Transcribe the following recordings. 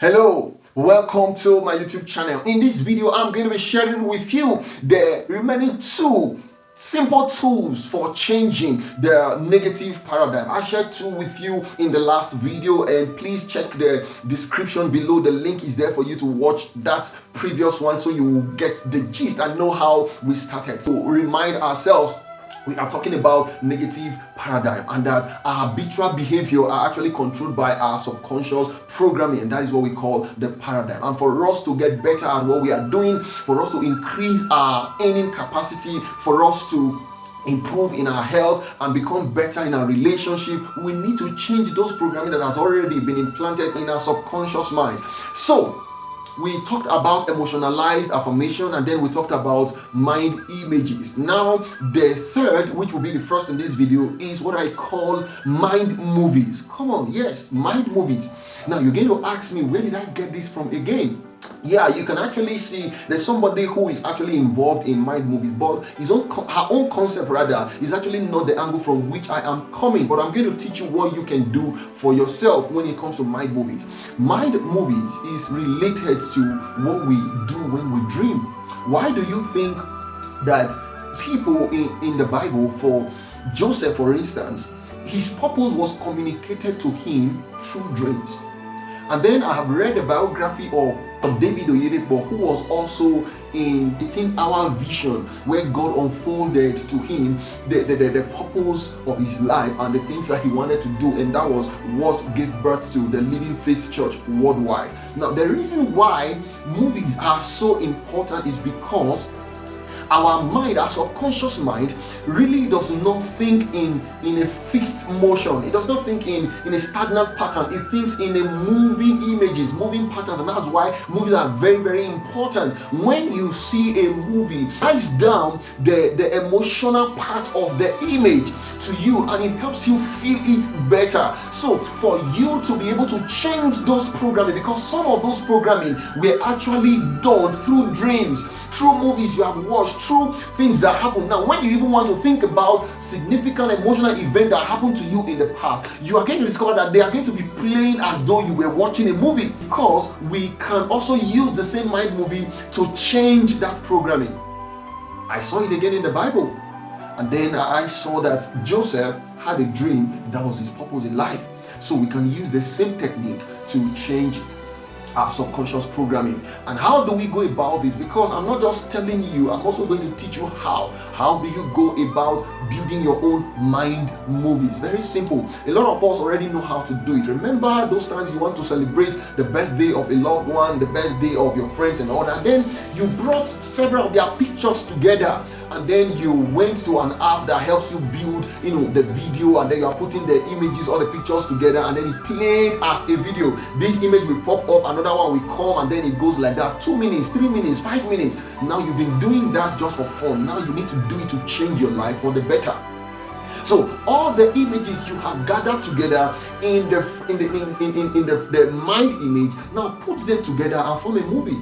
Hello, welcome to my YouTube channel. In this video, I'm going to be sharing with you the remaining two simple tools for changing the negative paradigm. I shared two with you in the last video, and please check the description below. The link is there for you to watch that previous one so you will get the gist and know how we started. So remind ourselves, we are talking about negative paradigm, and that our habitual behavior are actually controlled by our subconscious programming, and that is what we call the paradigm. And for us to get better at what we are doing, for us to increase our earning capacity, for us to improve in our health and become better in our relationship, we need to change those programming that has already been implanted in our subconscious mind. So we talked about emotionalized affirmation, and then we talked about mind images. Now the third, which will be the first in this video, is what I call mind movies. Come on, yes, mind movies. Now you're going to ask me, where did I get this from again? Yeah, you can actually see there's somebody who is actually involved in mind movies, but her own concept rather is actually not the angle from which I am coming. But I'm going to teach you what you can do for yourself when it comes to mind movies. Mind movies is related to what we do when we dream. Why do you think that people in the Bible, for Joseph for instance, his purpose was communicated to him through dreams? And then I have read the biography of David Oyedepo, who was also in 18-hour vision, where God unfolded to him the purpose of his life and the things that he wanted to do, and that was what gave birth to the Living Faith Church worldwide. Now, the reason why movies are so important is because our mind, our subconscious mind, really does not think in a fixed motion. It does not think in a stagnant pattern. It thinks in a moving images, moving patterns, and that's why movies are very, very important. When you see a movie, it drives down the emotional part of the image to you, and it helps you feel it better. So for you to be able to change those programming, because some of those programming were actually done through dreams, through movies you have watched, through things that happen. Now, when you even want to think about significant emotional event that happened to you in the past, you are going to discover that they are going to be playing as though you were watching a movie, because we can also use the same mind movie to change that programming. I saw it again in the Bible, and then I saw that Joseph had a dream, and that was his purpose in life. So we can use the same technique to change our subconscious programming. And how do we go about this? Because I'm not just telling you, I'm also going to teach you how do you go about building your own mind movies. Very simple. A lot of us already know how to do it. Remember those times you want to celebrate the birthday of a loved one, the birthday of your friends and all that, then you brought several of their pictures together, and then you went to an app that helps you build, the video, and then you are putting the images or the pictures together, and then it played as a video. This image will pop up, another one will come, and then it goes like that. 2 minutes, 3 minutes, 5 minutes. Now you've been doing that just for fun. Now you need to do it to change your life for the better. So all the images you have gathered together in the mind image, now put them together and form a movie.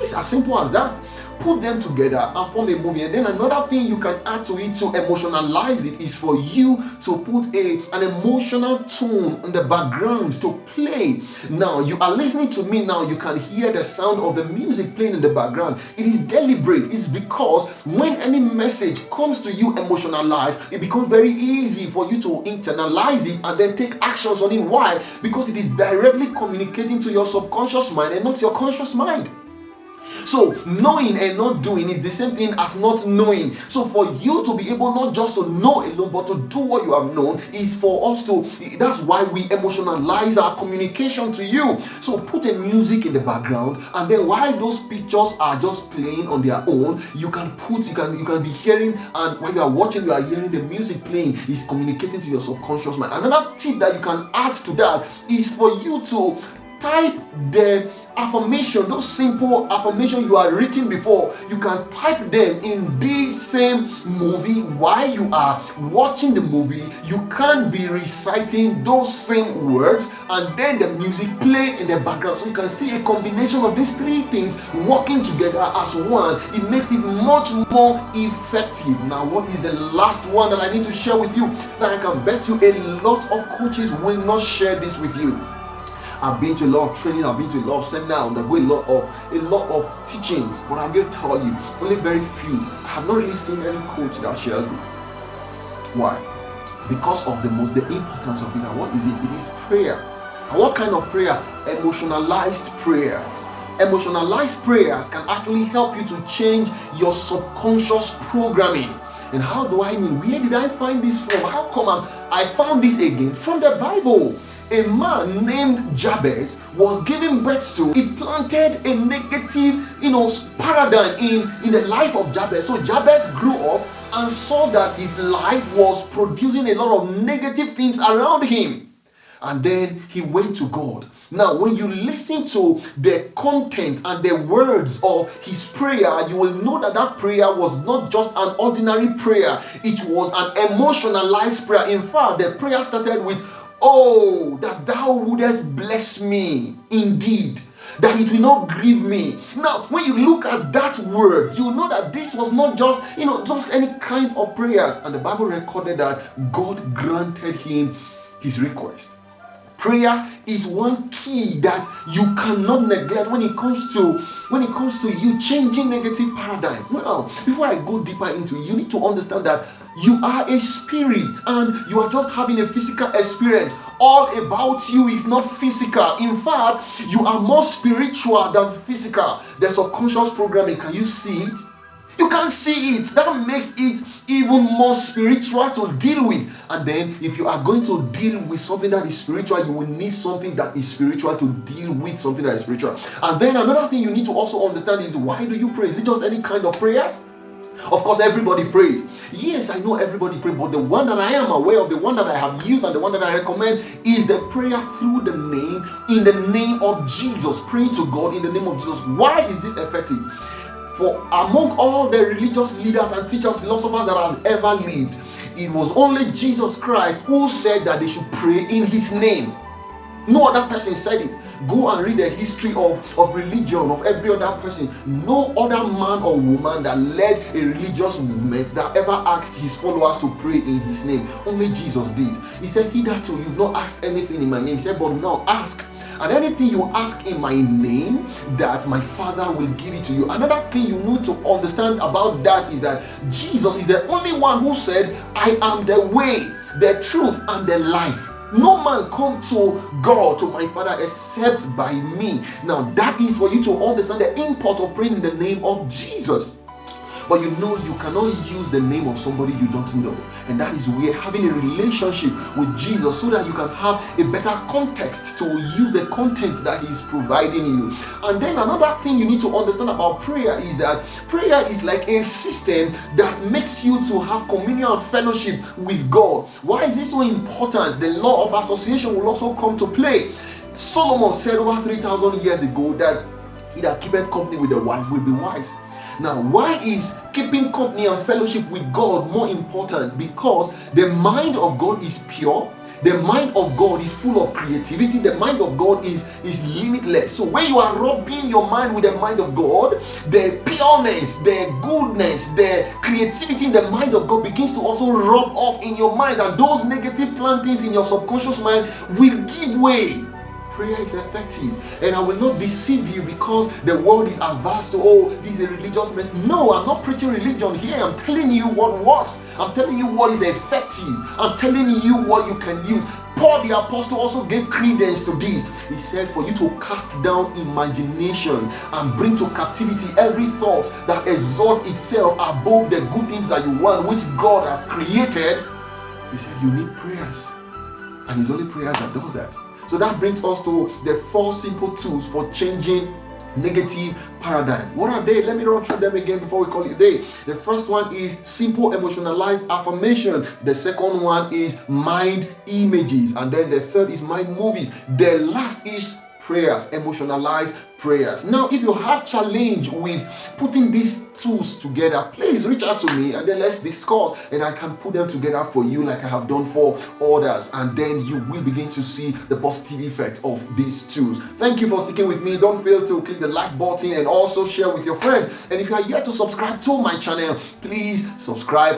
It's as simple as that. Put them together and form a movie. And then another thing you can add to it to emotionalize it is for you to put an emotional tune in the background to play. Now you are listening to me now, you can hear the sound of the music playing in the background. It is deliberate. It's because when any message comes to you emotionalized, it becomes very easy for you to internalize it and then take actions on it. Why? Because it is directly communicating to your subconscious mind and not your conscious mind. So knowing and not doing is the same thing as not knowing. So for you to be able not just to know alone, but to do what you have known, is for us to, that's why we emotionalize our communication to you. So put a music in the background, and then while those pictures are just playing on their own, you can be hearing, and while you are watching, you are hearing the music playing, is communicating to your subconscious mind. Another tip that you can add to that is for you to type the affirmation, those simple affirmations you are written before. You can type them in this same movie while you are watching the movie. You can be reciting those same words, and then the music play in the background, so you can see a combination of these three things working together as one. It makes it much more effective. Now, what is the last one that I need to share with you? Now, I can bet you a lot of coaches will not share this with you. I've been to a lot of training, I've been to a lot of seminars, undergone a lot of teachings, but I'm going to tell you, only very few. I have not really seen any coach that shares this. Why? Because of the importance of it. And what is it? It is prayer. And what kind of prayer? Emotionalized prayers. Emotionalized prayers can actually help you to change your subconscious programming. And how do I mean? Where did I find this from? How come I found this again? From the Bible. A man named Jabez was giving birth to. It planted a negative, paradigm in the life of Jabez. So Jabez grew up and saw that his life was producing a lot of negative things around him. And then he went to God. Now, when you listen to the content and the words of his prayer, you will know that that prayer was not just an ordinary prayer. It was an emotionalized prayer. In fact, the prayer started with, "Oh, that thou wouldest bless me indeed, that it will not grieve me." Now, when you look at that word, you know that this was not just any kind of prayers. And the Bible recorded that God granted him his request. Prayer is one key that you cannot neglect when it comes to you changing negative paradigm. Now, before I go deeper into it, you need to understand that you are a spirit and you are just having a physical experience. All about you is not physical. In fact, you are more spiritual than physical. The subconscious programming, can you see it? You can't see it. That makes it even more spiritual to deal with. And then if you are going to deal with something that is spiritual, you will need something that is spiritual to deal with something that is spiritual. And then another thing you need to also understand is, why do you pray? Is it just any kind of prayers? Of course, everybody prays. Yes, I know everybody prays, but the one that I am aware of, the one that I have used and the one that I recommend is the prayer through in the name of Jesus. Praying to God in the name of Jesus. Why is this effective? For among all the religious leaders and teachers, philosophers that have ever lived, it was only Jesus Christ who said that they should pray in his name. No other person said it. Go and read the history of religion, of every other person. No other man or woman that led a religious movement that ever asked his followers to pray in his name. Only Jesus did. He said, "Hitherto you've not asked anything in my name." He said, "But now ask. And anything you ask in my name, that my Father will give it to you." Another thing you need to understand about that is that Jesus is the only one who said, "I am the way, the truth, and the life. No man come to God, to my Father, except by me." Now that is for you to understand the import of praying in the name of Jesus. But you cannot use the name of somebody you don't know. And that is where having a relationship with Jesus, so that you can have a better context to use the content that he's providing you. And then another thing you need to understand about prayer is that prayer is like a system that makes you to have communion and fellowship with God. Why is this so important? The law of association will also come to play. Solomon said over 3,000 years ago that he that keepeth company with the wise will be wise. Now, why is keeping company and fellowship with God more important? Because the mind of God is pure. The mind of God is full of creativity. The mind of God is limitless. So when you are rubbing your mind with the mind of God, the pureness, the goodness, the creativity in the mind of God begins to also rub off in your mind, and those negative plantings in your subconscious mind will give way. Prayer is effective, and I will not deceive you because the world is averse to, this is a religious mess. No, I'm not preaching religion here. I'm telling you what works. I'm telling you what is effective. I'm telling you what you can use. Paul the apostle also gave credence to this. He said, for you to cast down imagination and bring to captivity every thought that exalts itself above the good things that you want, which God has created. He said you need prayers, and it's only prayers that does that. So that brings us to the 4 simple tools for changing negative paradigm. What are they? Let me run through them again before we call it a day. The first one is simple emotionalized affirmation. The second one is mind images. And then the third is mind movies. The last is prayers, emotionalized prayers. Now, if you have challenge with putting these tools together, please reach out to me and then let's discuss, and I can put them together for you like I have done for others, and then you will begin to see the positive effect of these tools. Thank you for sticking with me. Don't fail to click the like button and also share with your friends. And if you are yet to subscribe to my channel, please subscribe.